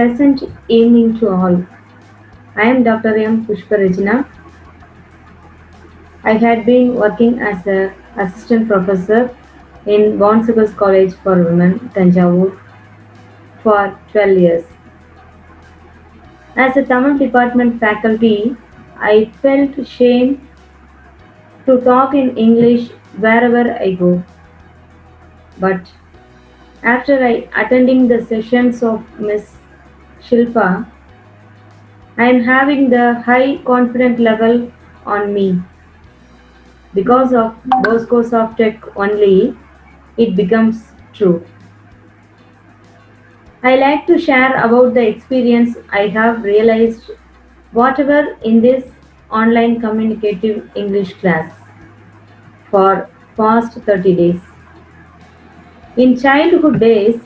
Pleasant evening to all. I am Dr. M. Pushparajana. I had been working as an assistant professor in Bonsagas College for Women, Tanjavur, for 12 years. As a Tamil department faculty, I felt shame to talk in English wherever I go. But after I attending the sessions of Miss Shilpa, I am having the high confidence level on me. Because of Bosco Softech only, it becomes true. I like to share about the experience I have realized whatever in this online communicative English class for past 30 days. In childhood days,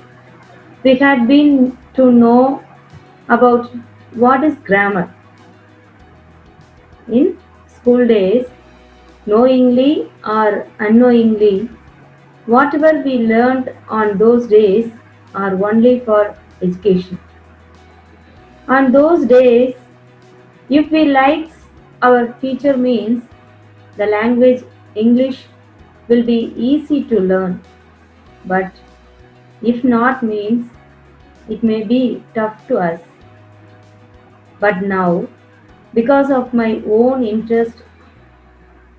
we had been to know about what is grammar. In school days, knowingly or unknowingly, whatever we learned on those days are only for education. On those days, if we like our teacher means the language English will be easy to learn, but if not means it may be tough to us. But now, because of my own interest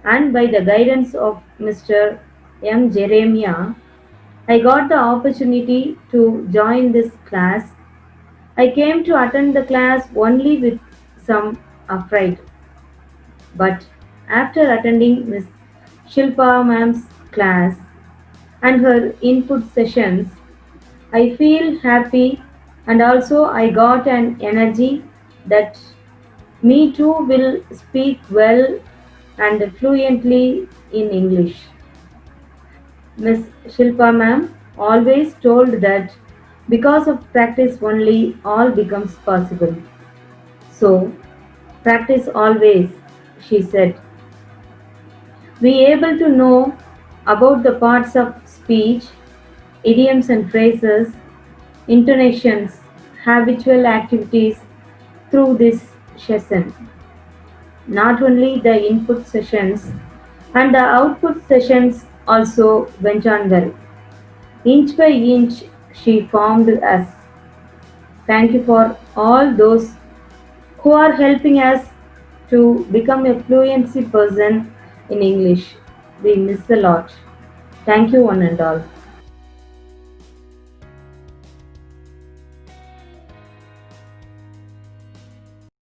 and by the guidance of Mr. M. Jeremiah, I got the opportunity to join this class. I came to attend the class only with some affright, but after attending Miss Shilpa ma'am's class and her input sessions, I feel happy and also I got an energy that me too will speak well and fluently in English. Miss Shilpa ma'am always told that because of practice only all becomes possible. So, practice always, she said. Be able to know about the parts of speech, idioms and phrases, intonations, habitual activities through this session. Not only the input sessions and the output sessions also went on well. Inch by inch, she formed us. Thank you for all those who are helping us to become a fluency person in English. We miss a lot. Thank you, one and all.